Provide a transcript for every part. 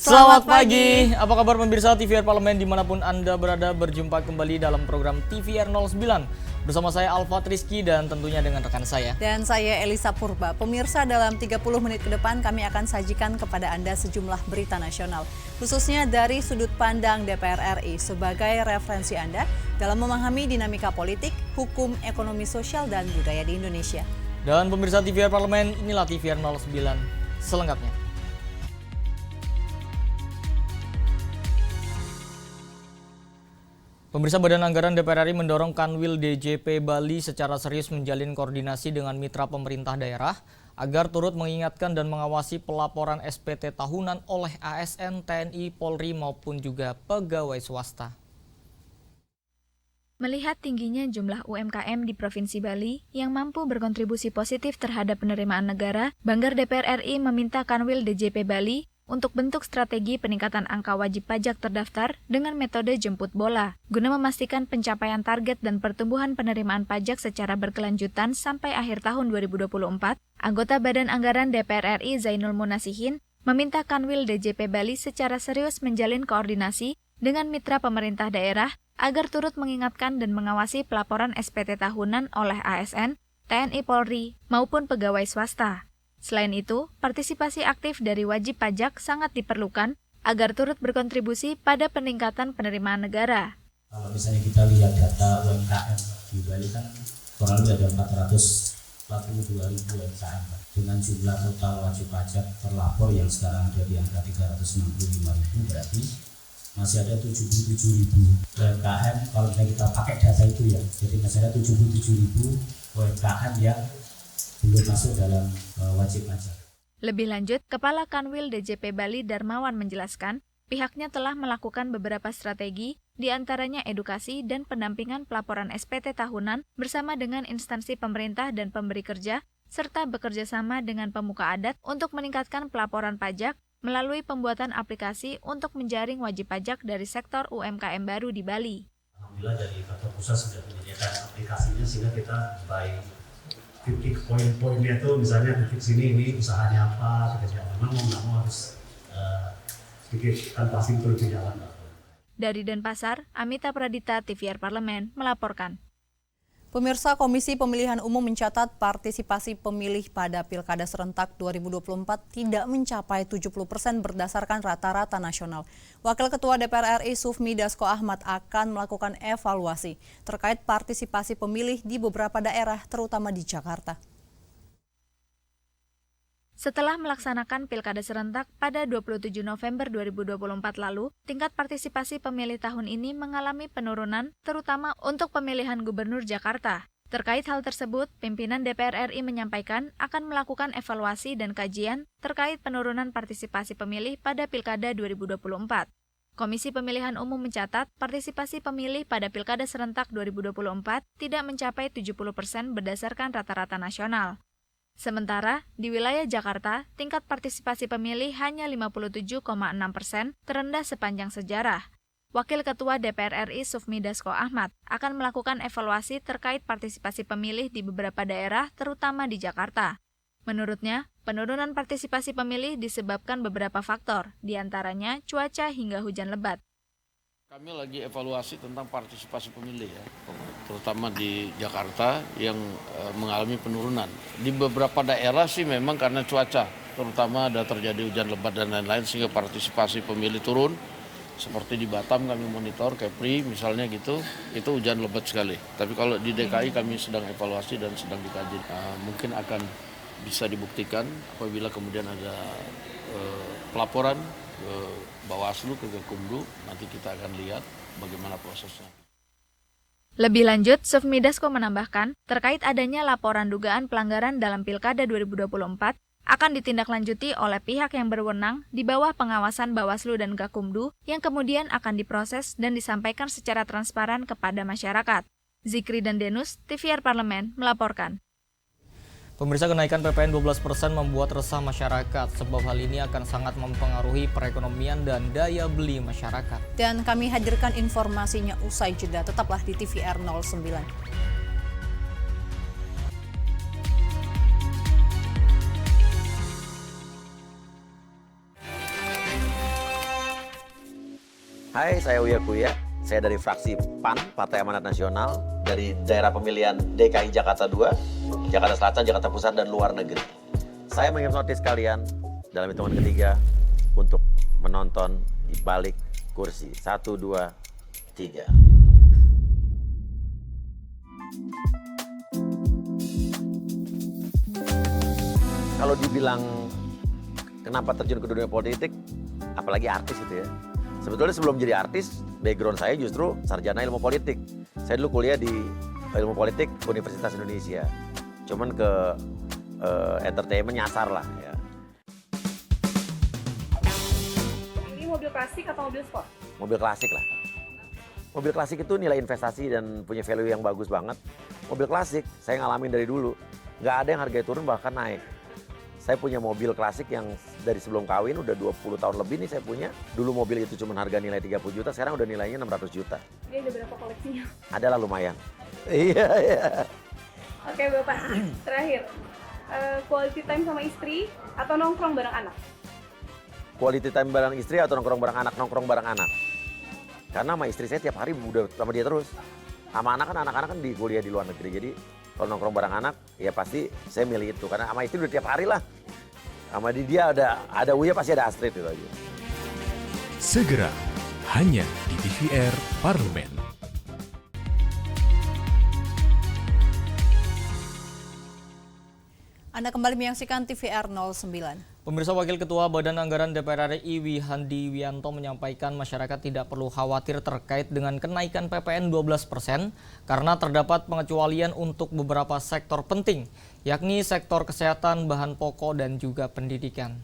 Selamat pagi, apa kabar pemirsa TVR Parlemen dimanapun Anda berada, berjumpa kembali dalam program TVR 09 bersama saya Alfa Rizky dan tentunya dengan rekan saya. Dan saya Elisa Purba. Pemirsa, dalam 30 menit ke depan kami akan sajikan kepada Anda sejumlah berita nasional, khususnya dari sudut pandang DPR RI sebagai referensi Anda dalam memahami dinamika politik, hukum, ekonomi, sosial, dan budaya di Indonesia. Dan pemirsa TVR Parlemen, inilah TVR 09 selengkapnya. Pemirsa, Badan Anggaran DPR RI mendorong Kanwil DJP Bali secara serius menjalin koordinasi dengan mitra pemerintah daerah agar turut mengingatkan dan mengawasi pelaporan SPT tahunan oleh ASN, TNI, Polri maupun juga pegawai swasta. Melihat tingginya jumlah UMKM di Provinsi Bali yang mampu berkontribusi positif terhadap penerimaan negara, Banggar DPR RI meminta Kanwil DJP Bali untuk bentuk strategi peningkatan angka wajib pajak terdaftar dengan metode jemput bola, guna memastikan pencapaian target dan pertumbuhan penerimaan pajak secara berkelanjutan sampai akhir tahun 2024, anggota Badan Anggaran DPR RI Zainul Munasihin meminta Kanwil DJP Bali secara serius menjalin koordinasi dengan mitra pemerintah daerah agar turut mengingatkan dan mengawasi pelaporan SPT tahunan oleh ASN, TNI Polri, maupun pegawai swasta. Selain itu, partisipasi aktif dari wajib pajak sangat diperlukan agar turut berkontribusi pada peningkatan penerimaan negara. Kalau misalnya kita lihat data UMKM di Bali kan kurang lebih ada 442.000 UMKM dengan jumlah total wajib pajak terlapor yang sekarang ada di angka 365.000, berarti masih ada 77.000 UMKM kalau misalnya kita pakai data itu ya. Jadi masih ada 77.000 UMKM yang belum masuk dalam wajib pajak. Lebih lanjut, Kepala Kanwil DJP Bali Darmawan menjelaskan, pihaknya telah melakukan beberapa strategi, diantaranya edukasi dan pendampingan pelaporan SPT tahunan bersama dengan instansi pemerintah dan pemberi kerja, serta bekerja sama dengan pemuka adat untuk meningkatkan pelaporan pajak melalui pembuatan aplikasi untuk menjaring wajib pajak dari sektor UMKM baru di Bali. Alhamdulillah dari kantor pusat sudah menyediakan aplikasinya sehingga kita titik poin-poinnya tuh misalnya titik sini ini usahanya apa, kerja memang mau nggak mau harus sedikit kan pasti itu lebih jalan. Dari Denpasar, Amita Pradita, TVR Parlemen melaporkan. Pemirsa, Komisi Pemilihan Umum mencatat partisipasi pemilih pada Pilkada Serentak 2024 tidak mencapai 70% berdasarkan rata-rata nasional. Wakil Ketua DPR RI Sufmi Dasko Ahmad akan melakukan evaluasi terkait partisipasi pemilih di beberapa daerah, terutama di Jakarta. Setelah melaksanakan Pilkada Serentak pada 27 November 2024 lalu, tingkat partisipasi pemilih tahun ini mengalami penurunan, terutama untuk pemilihan Gubernur Jakarta. Terkait hal tersebut, pimpinan DPR RI menyampaikan akan melakukan evaluasi dan kajian terkait penurunan partisipasi pemilih pada Pilkada 2024. Komisi Pemilihan Umum mencatat partisipasi pemilih pada Pilkada Serentak 2024 tidak mencapai 70% berdasarkan rata-rata nasional. Sementara, di wilayah Jakarta, tingkat partisipasi pemilih hanya 57,6%, terendah sepanjang sejarah. Wakil Ketua DPR RI Sufmi Dasko Ahmad akan melakukan evaluasi terkait partisipasi pemilih di beberapa daerah, terutama di Jakarta. Menurutnya, penurunan partisipasi pemilih disebabkan beberapa faktor, diantaranya cuaca hingga hujan lebat. Kami lagi evaluasi tentang partisipasi pemilih ya, terutama di Jakarta yang mengalami penurunan. Di beberapa daerah sih memang karena cuaca, terutama ada terjadi hujan lebat dan lain-lain sehingga partisipasi pemilih turun. Seperti di Batam kami monitor, Kepri misalnya gitu, itu hujan lebat sekali. Tapi kalau di DKI kami sedang evaluasi dan sedang dikaji. Mungkin akan bisa dibuktikan apabila kemudian ada pelaporan ke Bawaslu, ke Gakumdu, nanti kita akan lihat bagaimana prosesnya. Lebih lanjut, Sufmi Dasko menambahkan, terkait adanya laporan dugaan pelanggaran dalam Pilkada 2024, akan ditindaklanjuti oleh pihak yang berwenang di bawah pengawasan Bawaslu dan Gakumdu yang kemudian akan diproses dan disampaikan secara transparan kepada masyarakat. Zikri dan Denus, TVR Parlemen, melaporkan. Pemirsa, kenaikan PPN 12% membuat resah masyarakat, sebab hal ini akan sangat mempengaruhi perekonomian dan daya beli masyarakat. Dan kami hadirkan informasinya usai jeda, tetaplah di TVR 09. Hai, saya Uya Kuya. Saya dari fraksi PAN, Partai Amanat Nasional, dari daerah pemilihan DKI Jakarta 2, Jakarta Selatan, Jakarta Pusat, dan luar negeri. Saya mengirim notis kalian dalam hitungan ketiga untuk menonton di balik kursi. 1, 2, 3. Kalau dibilang kenapa terjun ke dunia politik, apalagi artis itu ya. Sebetulnya sebelum jadi artis, background saya justru sarjana ilmu politik. Saya dulu kuliah di ilmu politik Universitas Indonesia. Cuman ke entertainment nyasar lah ya. Ini mobil klasik atau mobil sport? Mobil klasik lah. Mobil klasik itu nilai investasi dan punya value yang bagus banget. Mobil klasik, saya ngalamin dari dulu. Nggak ada yang harganya turun, bahkan naik. Saya punya mobil klasik yang dari sebelum kawin, udah 20 tahun lebih nih saya punya. Dulu mobil itu cuma harga nilai 30 juta, sekarang udah nilainya 600 juta. Ini ada berapa koleksinya? Adalah lumayan. Iya. Oke Bapak, terakhir. Quality time sama istri atau nongkrong bareng anak? Quality time bareng istri atau nongkrong bareng anak? Nongkrong bareng anak. Karena sama istri saya tiap hari udah sama dia terus. Sama anak-anak kan di kuliah di luar negeri, jadi kalau nongkrong bareng anak, ya pasti saya milih itu. Karena sama istri udah tiap hari lah. Sama dia ada Uya, pasti ada Astrid itu aja. Segera, hanya di TVR Parlemen. Anda kembali menyaksikan TVR 09. Pemirsa, Wakil Ketua Badan Anggaran DPR RI Wihandi Wianto menyampaikan masyarakat tidak perlu khawatir terkait dengan kenaikan PPN 12% karena terdapat pengecualian untuk beberapa sektor penting, yakni sektor kesehatan, bahan pokok, dan juga pendidikan.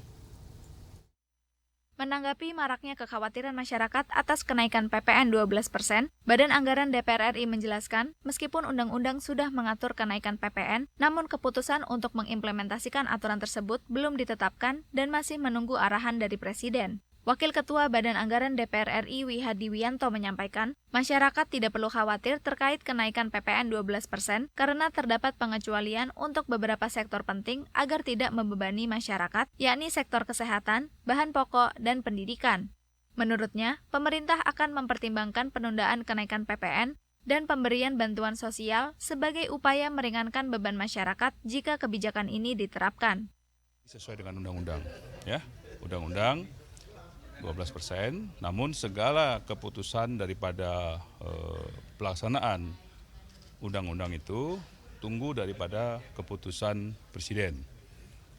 Menanggapi maraknya kekhawatiran masyarakat atas kenaikan PPN 12%, Badan Anggaran DPR RI menjelaskan, meskipun undang-undang sudah mengatur kenaikan PPN, namun keputusan untuk mengimplementasikan aturan tersebut belum ditetapkan dan masih menunggu arahan dari Presiden. Wakil Ketua Badan Anggaran DPR RI Wihadi Wianto menyampaikan, masyarakat tidak perlu khawatir terkait kenaikan PPN 12% karena terdapat pengecualian untuk beberapa sektor penting agar tidak membebani masyarakat, yakni sektor kesehatan, bahan pokok, dan pendidikan. Menurutnya, pemerintah akan mempertimbangkan penundaan kenaikan PPN dan pemberian bantuan sosial sebagai upaya meringankan beban masyarakat jika kebijakan ini diterapkan. Sesuai dengan undang-undang, ya, undang-undang 12%, namun segala keputusan daripada pelaksanaan undang-undang itu tunggu daripada keputusan Presiden.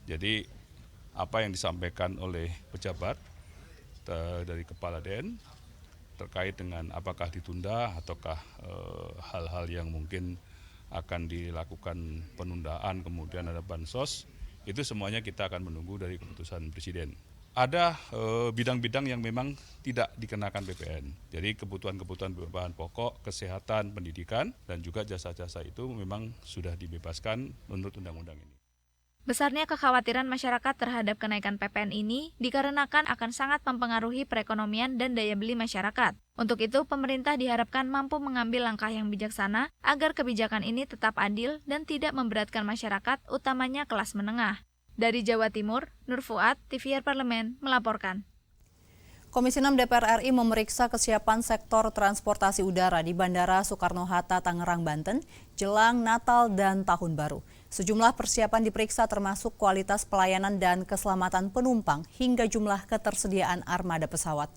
Jadi apa yang disampaikan oleh pejabat dari Kepala DEN terkait dengan apakah ditunda ataukah hal-hal yang mungkin akan dilakukan penundaan, kemudian ada bansos, itu semuanya kita akan menunggu dari keputusan Presiden. Ada bidang-bidang yang memang tidak dikenakan PPN. Jadi kebutuhan-kebutuhan bahan pokok, kesehatan, pendidikan, dan juga jasa-jasa itu memang sudah dibebaskan menurut undang-undang ini. Besarnya kekhawatiran masyarakat terhadap kenaikan PPN ini dikarenakan akan sangat mempengaruhi perekonomian dan daya beli masyarakat. Untuk itu, pemerintah diharapkan mampu mengambil langkah yang bijaksana agar kebijakan ini tetap adil dan tidak memberatkan masyarakat, utamanya kelas menengah. Dari Jawa Timur, Nur Fuad, TVR Parlemen, melaporkan. Komisi 6 DPR RI memeriksa kesiapan sektor transportasi udara di Bandara Soekarno-Hatta, Tangerang, Banten, jelang Natal dan Tahun Baru. Sejumlah persiapan diperiksa termasuk kualitas pelayanan dan keselamatan penumpang hingga jumlah ketersediaan armada pesawat.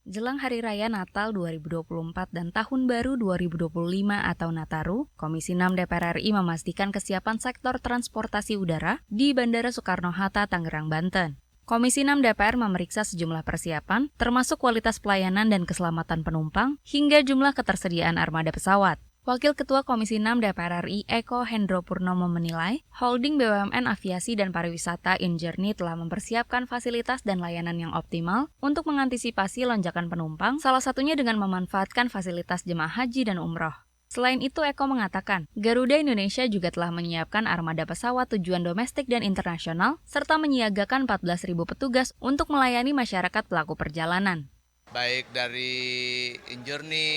Jelang Hari Raya Natal 2024 dan Tahun Baru 2025 atau Nataru, Komisi 6 DPR RI memastikan kesiapan sektor transportasi udara di Bandara Soekarno-Hatta, Tangerang, Banten. Komisi 6 DPR memeriksa sejumlah persiapan, termasuk kualitas pelayanan dan keselamatan penumpang, hingga jumlah ketersediaan armada pesawat. Wakil Ketua Komisi 6 DPR RI Eko Hendro Purnomo menilai, holding BUMN Aviasi dan Pariwisata InJourney telah mempersiapkan fasilitas dan layanan yang optimal untuk mengantisipasi lonjakan penumpang, salah satunya dengan memanfaatkan fasilitas jemaah haji dan umroh. Selain itu, Eko mengatakan, Garuda Indonesia juga telah menyiapkan armada pesawat tujuan domestik dan internasional, serta menyiagakan 14.000 petugas untuk melayani masyarakat pelaku perjalanan. Baik dari InJourney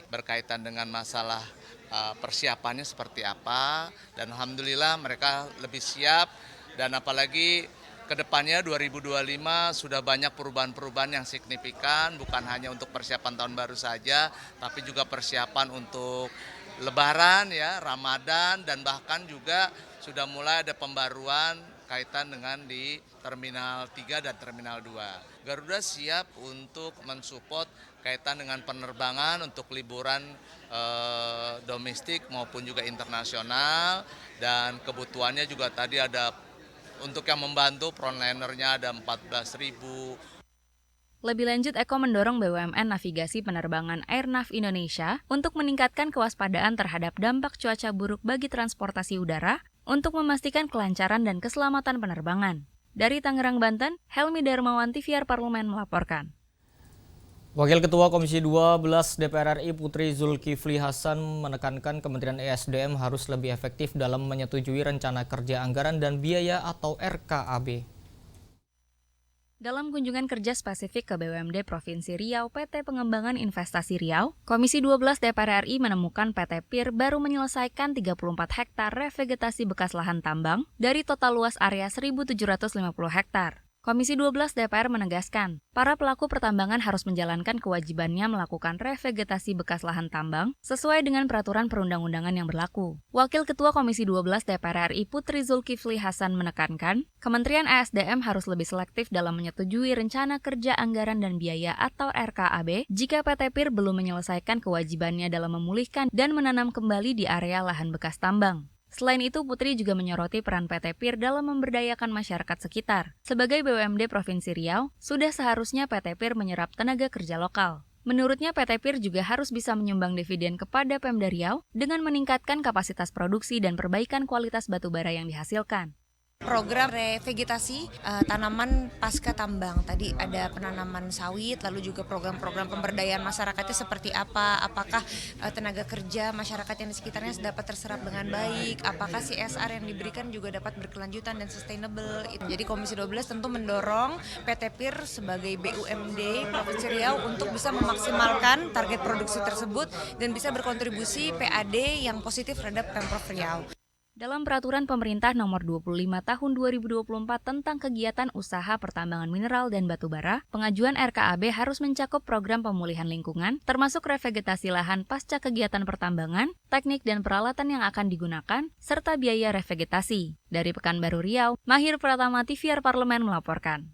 berkaitan dengan masalah persiapannya seperti apa, dan alhamdulillah mereka lebih siap, dan apalagi kedepannya 2025 sudah banyak perubahan-perubahan yang signifikan, bukan hanya untuk persiapan tahun baru saja, tapi juga persiapan untuk Lebaran, ya, Ramadan, dan bahkan juga sudah mulai ada pembaruan kaitan dengan di Terminal 3 dan Terminal 2. Garuda siap untuk mensupport kaitan dengan penerbangan untuk liburan domestik maupun juga internasional, dan kebutuhannya juga tadi ada untuk yang membantu frontlinernya ada 14.000. Lebih lanjut, Eko mendorong BUMN Navigasi Penerbangan Airnav Indonesia untuk meningkatkan kewaspadaan terhadap dampak cuaca buruk bagi transportasi udara untuk memastikan kelancaran dan keselamatan penerbangan. Dari Tangerang, Banten, Helmi Darmawan, TVR Parlemen melaporkan. Wakil Ketua Komisi 12 DPR RI Putri Zulkifli Hasan menekankan Kementerian ESDM harus lebih efektif dalam menyetujui rencana kerja anggaran dan biaya atau RKAB. Dalam kunjungan kerja spesifik ke BUMD Provinsi Riau PT Pengembangan Investasi Riau, Komisi 12 DPR RI menemukan PT PIR baru menyelesaikan 34 hektar revegetasi bekas lahan tambang dari total luas area 1.750 hektar. Komisi 12 DPR menegaskan, para pelaku pertambangan harus menjalankan kewajibannya melakukan revegetasi bekas lahan tambang sesuai dengan peraturan perundang-undangan yang berlaku. Wakil Ketua Komisi 12 DPR RI Putri Zulkifli Hasan menekankan, Kementerian ESDM harus lebih selektif dalam menyetujui rencana kerja anggaran dan biaya atau RKAB jika PT PIR belum menyelesaikan kewajibannya dalam memulihkan dan menanam kembali di area lahan bekas tambang. Selain itu, Putri juga menyoroti peran PT PIR dalam memberdayakan masyarakat sekitar. Sebagai BUMD Provinsi Riau, sudah seharusnya PT PIR menyerap tenaga kerja lokal. Menurutnya, PT PIR juga harus bisa menyumbang dividen kepada Pemda Riau dengan meningkatkan kapasitas produksi dan perbaikan kualitas batubara yang dihasilkan. Program revegetasi tanaman pasca tambang, tadi ada penanaman sawit, lalu juga program-program pemberdayaan masyarakatnya seperti apa, apakah tenaga kerja masyarakat yang di sekitarnya dapat terserap dengan baik, apakah CSR yang diberikan juga dapat berkelanjutan dan sustainable. Jadi Komisi 12 tentu mendorong PT PIR sebagai BUMD Provinsi Riau untuk bisa memaksimalkan target produksi tersebut dan bisa berkontribusi PAD yang positif terhadap Pemprov Riau. Dalam Peraturan Pemerintah Nomor 25 Tahun 2024 tentang kegiatan usaha pertambangan mineral dan batubara, pengajuan RKAB harus mencakup program pemulihan lingkungan, termasuk revegetasi lahan pasca kegiatan pertambangan, teknik dan peralatan yang akan digunakan, serta biaya revegetasi. Dari Pekanbaru Riau, Mahir Pratama, TVR Parlemen melaporkan.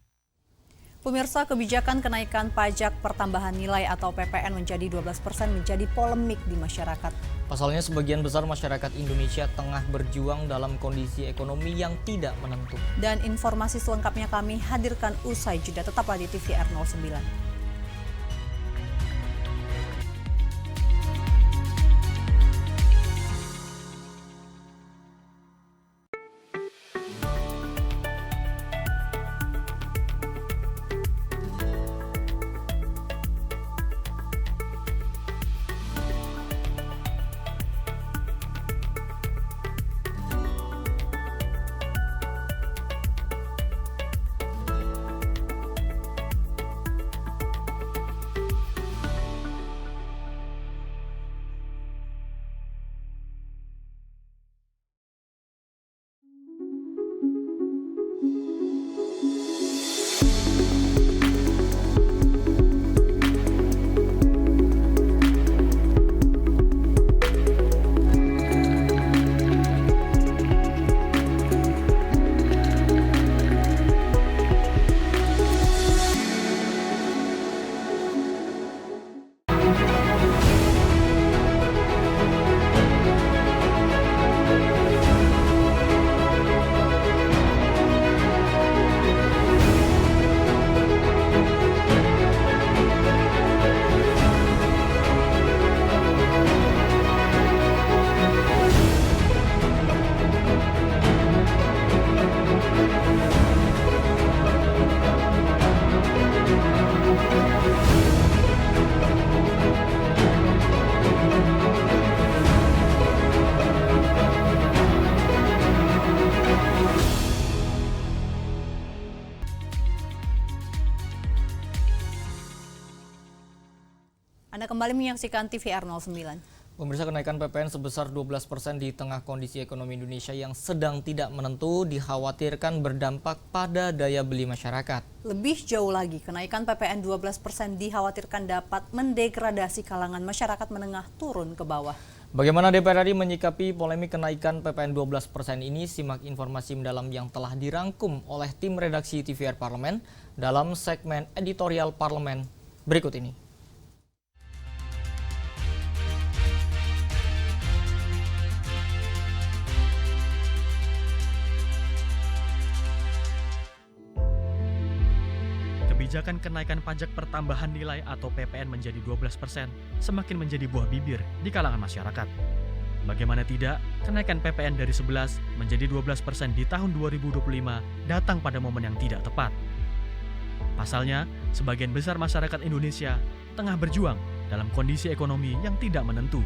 Pemirsa, kebijakan kenaikan pajak pertambahan nilai atau PPN menjadi 12% menjadi polemik di masyarakat. Pasalnya sebagian besar masyarakat Indonesia tengah berjuang dalam kondisi ekonomi yang tidak menentu. Dan informasi selengkapnya kami hadirkan usai jeda. Tetaplah di TVR 09. Anda kembali menyaksikan TVR 09. Pemirsa, kenaikan PPN sebesar 12% di tengah kondisi ekonomi Indonesia yang sedang tidak menentu dikhawatirkan berdampak pada daya beli masyarakat. Lebih jauh lagi, kenaikan PPN 12% dikhawatirkan dapat mendegradasi kalangan masyarakat menengah turun ke bawah. Bagaimana DPR RI menyikapi polemik kenaikan PPN 12% ini? Simak informasi mendalam yang telah dirangkum oleh tim redaksi TVR Parlemen dalam segmen editorial Parlemen berikut ini. Kebijakan kenaikan pajak pertambahan nilai atau PPN menjadi 12% semakin menjadi buah bibir di kalangan masyarakat. Bagaimana tidak, kenaikan PPN dari 11 menjadi 12% di tahun 2025 datang pada momen yang tidak tepat. Pasalnya, sebagian besar masyarakat Indonesia tengah berjuang dalam kondisi ekonomi yang tidak menentu.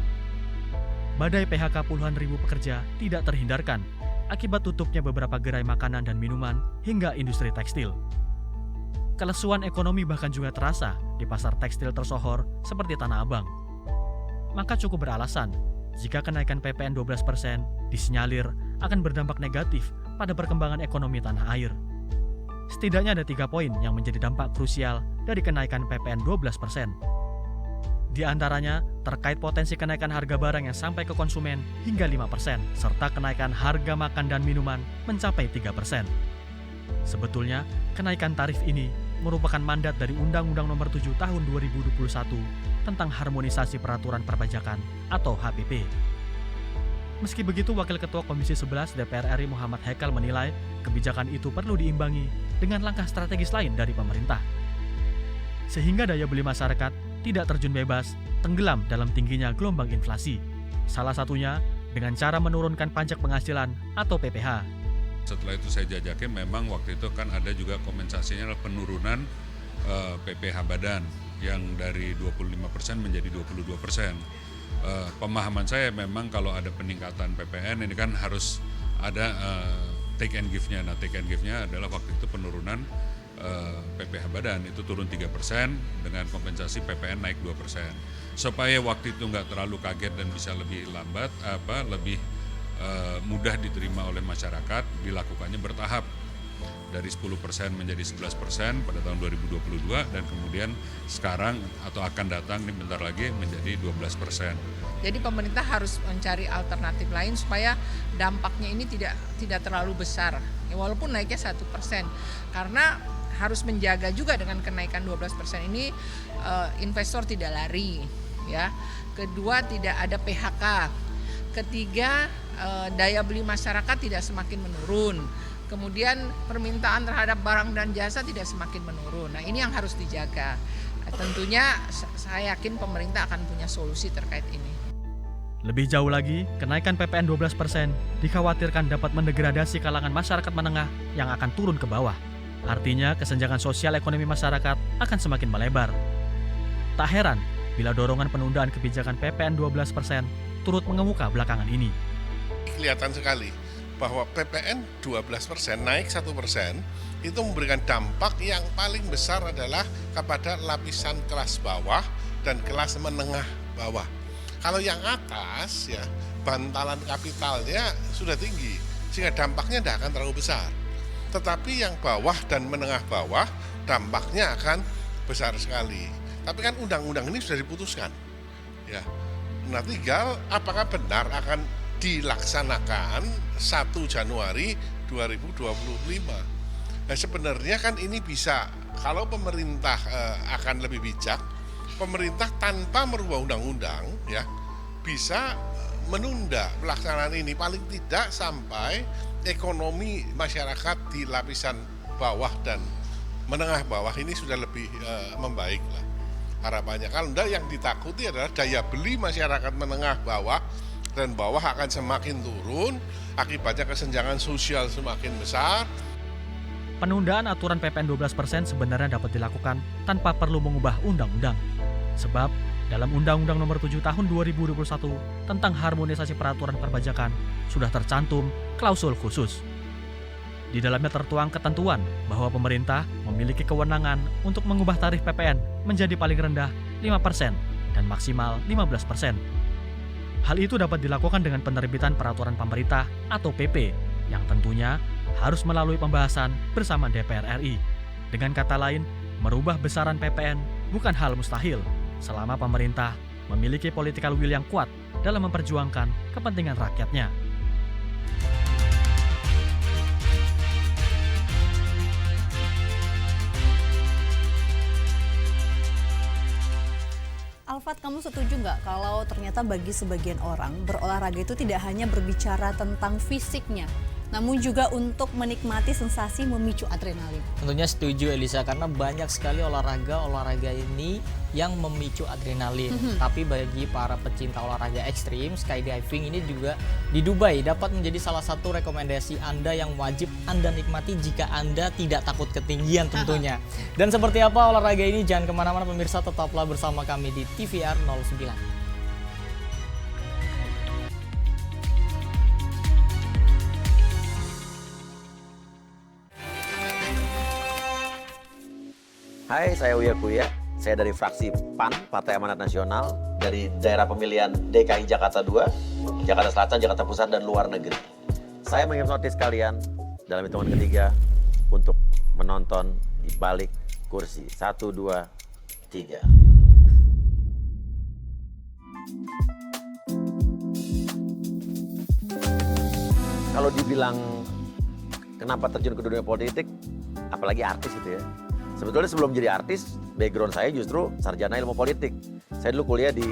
Badai PHK puluhan ribu pekerja tidak terhindarkan akibat tutupnya beberapa gerai makanan dan minuman hingga industri tekstil. Kelesuan ekonomi bahkan juga terasa di pasar tekstil tersohor seperti Tanah Abang. Maka cukup beralasan jika kenaikan PPN 12% disinyalir akan berdampak negatif pada perkembangan ekonomi tanah air. Setidaknya ada 3 poin yang menjadi dampak krusial dari kenaikan PPN 12%. Di antaranya terkait potensi kenaikan harga barang yang sampai ke konsumen hingga 5%, serta kenaikan harga makan dan minuman mencapai 3%. Sebetulnya, kenaikan tarif ini merupakan mandat dari Undang-Undang Nomor 7 Tahun 2021 tentang Harmonisasi Peraturan Perpajakan atau HPP. Meski begitu, Wakil Ketua Komisi 11 DPR RI Muhammad Haikal menilai kebijakan itu perlu diimbangi dengan langkah strategis lain dari pemerintah. Sehingga daya beli masyarakat tidak terjun bebas, tenggelam dalam tingginya gelombang inflasi. Salah satunya dengan cara menurunkan pajak penghasilan atau PPH. Setelah itu saya jajakin, memang waktu itu kan ada juga kompensasinya adalah penurunan PPh badan yang dari 25% menjadi 22%. Pemahaman saya memang kalau ada peningkatan PPN ini kan harus ada take and give-nya. Nah, take and give-nya adalah waktu itu penurunan PPh badan itu turun 3% dengan kompensasi PPN naik 2%. Supaya waktu itu nggak terlalu kaget dan bisa lebih lambat, lebih mudah diterima oleh masyarakat, dilakukannya bertahap dari 10% menjadi 11% pada tahun 2022 dan kemudian sekarang atau akan datang nih bentar lagi menjadi 12%. Jadi pemerintah harus mencari alternatif lain supaya dampaknya ini tidak terlalu besar. Ya, walaupun naiknya 1%, karena harus menjaga juga dengan kenaikan 12% ini investor tidak lari, ya. Kedua, tidak ada PHK. Ketiga, daya beli masyarakat tidak semakin menurun. Kemudian permintaan terhadap barang dan jasa tidak semakin menurun. Nah, ini yang harus dijaga. Tentunya saya yakin pemerintah akan punya solusi terkait ini. Lebih jauh lagi, kenaikan PPN 12% dikhawatirkan dapat mendegradasi kalangan masyarakat menengah yang akan turun ke bawah. Artinya, kesenjangan sosial ekonomi masyarakat akan semakin melebar. Tak heran bila dorongan penundaan kebijakan PPN 12% turut mengemuka belakangan ini. Kelihatan sekali bahwa PPN 12% naik 1% itu memberikan dampak yang paling besar adalah kepada lapisan kelas bawah dan kelas menengah bawah. Kalau yang atas ya bantalan kapitalnya sudah tinggi sehingga dampaknya tidak akan terlalu besar. Tetapi yang bawah dan menengah bawah dampaknya akan besar sekali. Tapi kan undang-undang ini sudah diputuskan. Ya. Nah, tinggal apakah benar akan dilaksanakan 1 Januari 2025. Nah, sebenarnya kan ini bisa, kalau pemerintah akan lebih bijak, pemerintah tanpa merubah undang-undang ya bisa menunda pelaksanaan ini paling tidak sampai ekonomi masyarakat di lapisan bawah dan menengah bawah ini sudah lebih membaik lah harapannya. Kalau enggak, yang ditakuti adalah daya beli masyarakat menengah bawah dan bawah akan semakin turun, akibatnya kesenjangan sosial semakin besar. Penundaan aturan PPN 12% sebenarnya dapat dilakukan tanpa perlu mengubah undang-undang. Sebab dalam Undang-Undang Nomor 7 Tahun 2021 tentang Harmonisasi Peraturan Perpajakan sudah tercantum klausul khusus. Di dalamnya tertuang ketentuan bahwa pemerintah memiliki kewenangan untuk mengubah tarif PPN menjadi paling rendah 5% dan maksimal 15%. Hal itu dapat dilakukan dengan penerbitan peraturan pemerintah atau PP yang tentunya harus melalui pembahasan bersama DPR RI. Dengan kata lain, merubah besaran PPN bukan hal mustahil selama pemerintah memiliki political will yang kuat dalam memperjuangkan kepentingan rakyatnya. Alfat, kamu setuju nggak kalau ternyata bagi sebagian orang berolahraga itu tidak hanya berbicara tentang fisiknya, namun juga untuk menikmati sensasi memicu adrenalin? Tentunya setuju Elisa, karena banyak sekali olahraga ini yang memicu adrenalin. Tapi bagi para pecinta olahraga ekstrim, skydiving ini juga di Dubai dapat menjadi salah satu rekomendasi Anda yang wajib Anda nikmati jika Anda tidak takut ketinggian tentunya. Dan seperti apa olahraga ini? Jangan kemana-mana pemirsa, tetaplah bersama kami di TVR 09. Hai, saya Uya Kuya. Saya dari fraksi PAN, Partai Amanat Nasional, dari daerah pemilihan DKI Jakarta 2, Jakarta Selatan, Jakarta Pusat, dan luar negeri. Saya menghipnotis kalian dalam hitungan ketiga untuk menonton di balik kursi. 1, 2, 3. Kalau dibilang kenapa terjun ke dunia politik, apalagi artis itu ya. Sebetulnya sebelum jadi artis, background saya justru sarjana ilmu politik. Saya dulu kuliah di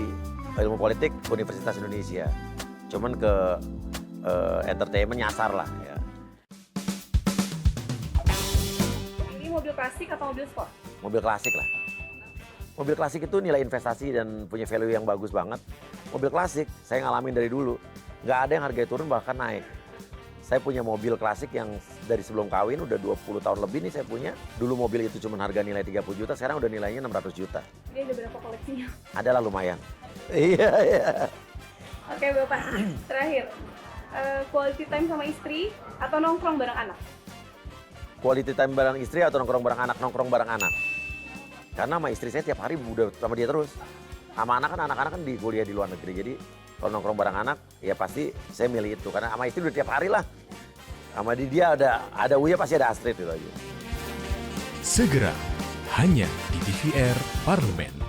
ilmu politik Universitas Indonesia. Cuman ke entertainment nyasar lah ya. Ini mobil klasik atau mobil sport? Mobil klasik lah. Mobil klasik itu nilai investasi dan punya value yang bagus banget. Mobil klasik, saya ngalamin dari dulu. Nggak ada yang harganya turun, bahkan naik. Saya punya mobil klasik yang dari sebelum kawin, udah 20 tahun lebih nih saya punya. Dulu mobil itu cuma harga nilai 30 juta, sekarang udah nilainya 600 juta. Ini ada berapa koleksinya? Adalah lumayan. Iya. Oke Bapak, terakhir. Quality time sama istri atau nongkrong bareng anak? Quality time bareng istri atau nongkrong bareng anak? Nongkrong bareng anak. Karena sama istri saya tiap hari udah sama dia terus. Sama anak-anak kan di kuliah di luar negeri, jadi kalau nongkrong bareng anak, ya pasti saya milih itu. Karena sama istri udah tiap hari lah. Sama dia ada Uya, pasti ada Astrid itu aja. Segera, hanya di TVR Parlemen.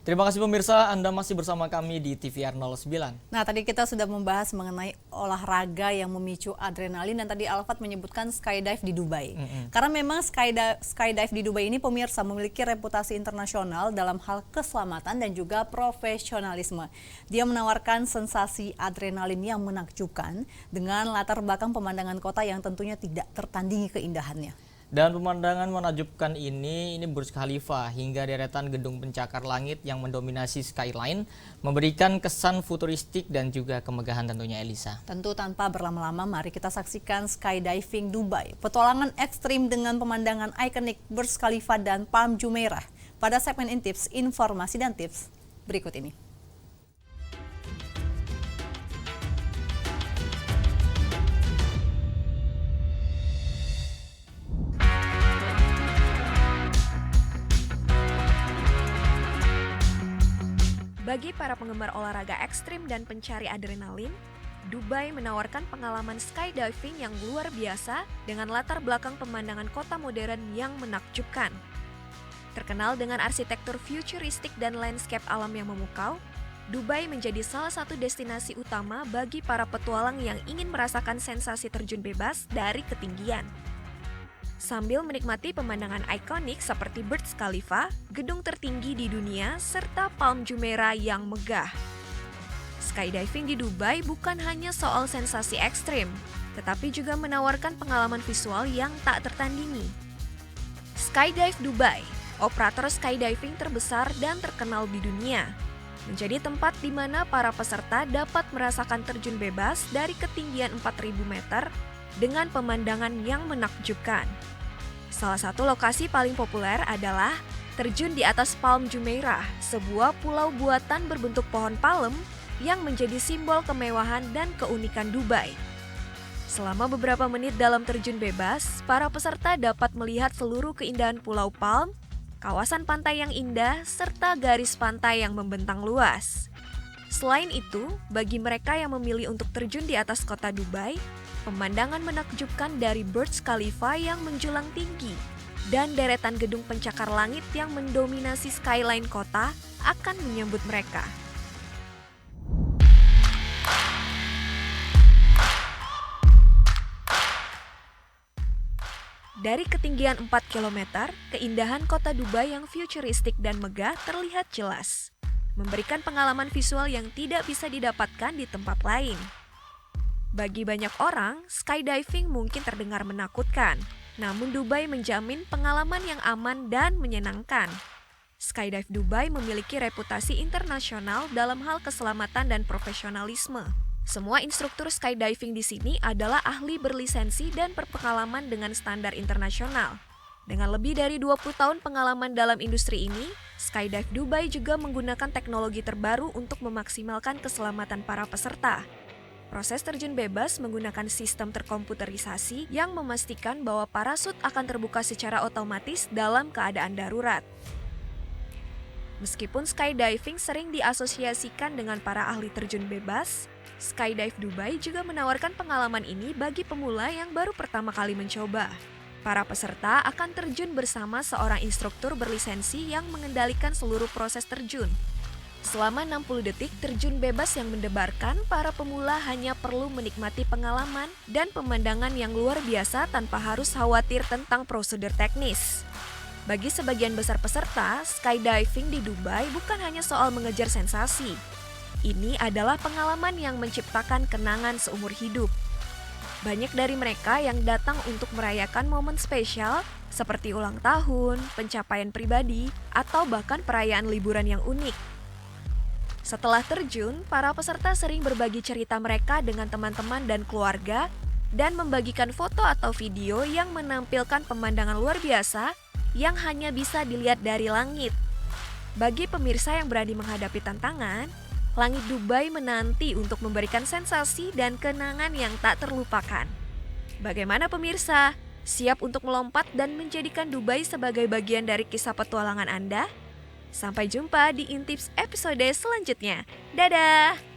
Terima kasih pemirsa, Anda masih bersama kami di TVR 09. Nah, tadi kita sudah membahas mengenai olahraga yang memicu adrenalin, dan tadi Alfat menyebutkan skydive di Dubai. Karena memang skydive di Dubai ini pemirsa memiliki reputasi internasional dalam hal keselamatan dan juga profesionalisme. Dia menawarkan sensasi adrenalin yang menakjubkan dengan latar belakang pemandangan kota yang tentunya tidak tertandingi keindahannya. Dan pemandangan menakjubkan ini Burj Khalifa hingga deretan gedung pencakar langit yang mendominasi skyline memberikan kesan futuristik dan juga kemegahan tentunya Elisa. Tentu tanpa berlama-lama, mari kita saksikan skydiving Dubai. Petualangan ekstrim dengan pemandangan ikonik Burj Khalifa dan Palm Jumeirah pada segmen Intips, informasi dan tips berikut ini. Bagi para penggemar olahraga ekstrim dan pencari adrenalin, Dubai menawarkan pengalaman skydiving yang luar biasa dengan latar belakang pemandangan kota modern yang menakjubkan. Terkenal dengan arsitektur futuristik dan landscape alam yang memukau, Dubai menjadi salah satu destinasi utama bagi para petualang yang ingin merasakan sensasi terjun bebas dari ketinggian. Sambil menikmati pemandangan ikonik seperti Burj Khalifa, gedung tertinggi di dunia, serta Palm Jumeirah yang megah. Skydiving di Dubai bukan hanya soal sensasi ekstrim, tetapi juga menawarkan pengalaman visual yang tak tertandingi. Skydive Dubai, operator skydiving terbesar dan terkenal di dunia, menjadi tempat di mana para peserta dapat merasakan terjun bebas dari ketinggian 4.000 meter dengan pemandangan yang menakjubkan. Salah satu lokasi paling populer adalah terjun di atas Palm Jumeirah, sebuah pulau buatan berbentuk pohon palem yang menjadi simbol kemewahan dan keunikan Dubai. Selama beberapa menit dalam terjun bebas, para peserta dapat melihat seluruh keindahan Pulau Palm, kawasan pantai yang indah, serta garis pantai yang membentang luas. Selain itu, bagi mereka yang memilih untuk terjun di atas kota Dubai, pemandangan menakjubkan dari Burj Khalifa yang menjulang tinggi dan deretan gedung pencakar langit yang mendominasi skyline kota akan menyambut mereka. Dari ketinggian 4 km, keindahan kota Dubai yang futuristik dan megah terlihat jelas, memberikan pengalaman visual yang tidak bisa didapatkan di tempat lain. Bagi banyak orang, skydiving mungkin terdengar menakutkan, namun Dubai menjamin pengalaman yang aman dan menyenangkan. Skydive Dubai memiliki reputasi internasional dalam hal keselamatan dan profesionalisme. Semua instruktur skydiving di sini adalah ahli berlisensi dan berpengalaman dengan standar internasional. Dengan lebih dari 20 tahun pengalaman dalam industri ini, Skydive Dubai juga menggunakan teknologi terbaru untuk memaksimalkan keselamatan para peserta. Proses terjun bebas menggunakan sistem terkomputerisasi yang memastikan bahwa parasut akan terbuka secara otomatis dalam keadaan darurat. Meskipun skydiving sering diasosiasikan dengan para ahli terjun bebas, Skydive Dubai juga menawarkan pengalaman ini bagi pemula yang baru pertama kali mencoba. Para peserta akan terjun bersama seorang instruktur berlisensi yang mengendalikan seluruh proses terjun. Selama 60 detik terjun bebas yang mendebarkan, para pemula hanya perlu menikmati pengalaman dan pemandangan yang luar biasa tanpa harus khawatir tentang prosedur teknis. Bagi sebagian besar peserta, skydiving di Dubai bukan hanya soal mengejar sensasi. Ini adalah pengalaman yang menciptakan kenangan seumur hidup. Banyak dari mereka yang datang untuk merayakan momen spesial seperti ulang tahun, pencapaian pribadi, atau bahkan perayaan liburan yang unik. Setelah terjun, para peserta sering berbagi cerita mereka dengan teman-teman dan keluarga dan membagikan foto atau video yang menampilkan pemandangan luar biasa yang hanya bisa dilihat dari langit. Bagi pemirsa yang berani menghadapi tantangan, langit Dubai menanti untuk memberikan sensasi dan kenangan yang tak terlupakan. Bagaimana pemirsa? Siap untuk melompat dan menjadikan Dubai sebagai bagian dari kisah petualangan Anda? Sampai jumpa di Intips episode selanjutnya. Dadah!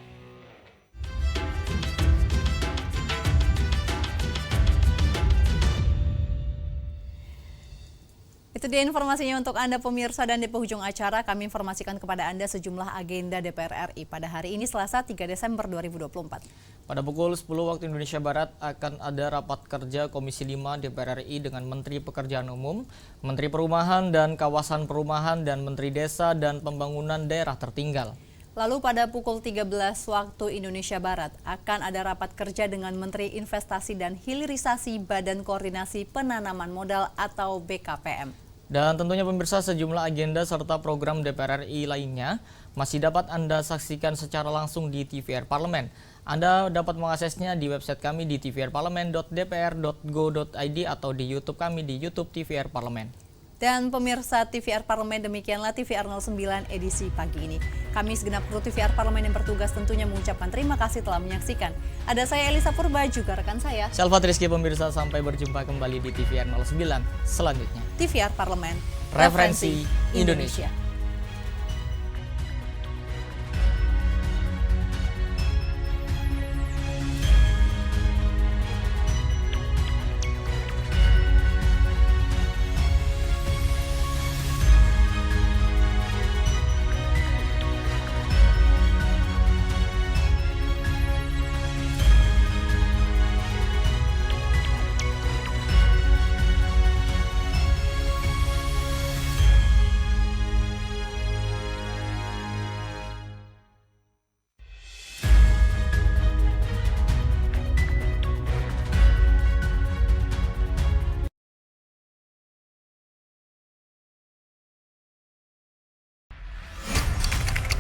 Itu dia informasinya untuk Anda pemirsa, dan di penghujung acara kami informasikan kepada Anda sejumlah agenda DPR RI pada hari ini Selasa 3 Desember 2024. Pada pukul 10 waktu Indonesia Barat akan ada rapat kerja Komisi 5 DPR RI dengan Menteri Pekerjaan Umum, Menteri Perumahan dan Kawasan Perumahan, dan Menteri Desa dan Pembangunan Daerah Tertinggal. Lalu pada pukul 13 waktu Indonesia Barat akan ada rapat kerja dengan Menteri Investasi dan Hilirisasi Badan Koordinasi Penanaman Modal atau BKPM. Dan tentunya pemirsa, sejumlah agenda serta program DPR RI lainnya masih dapat Anda saksikan secara langsung di TVR Parlemen. Anda dapat mengaksesnya di website kami di tvrparlemen.dpr.go.id atau di YouTube kami di YouTube TVR Parlemen. Dan pemirsa TVR Parlemen, demikianlah TVR 09 edisi pagi ini. Kami segenap kru TVR Parlemen yang bertugas tentunya mengucapkan terima kasih telah menyaksikan. Ada saya Elisa Purba, juga rekan saya Selvat Rizky. Pemirsa, sampai berjumpa kembali di TVR 09 selanjutnya. TVR Parlemen, Referensi Indonesia.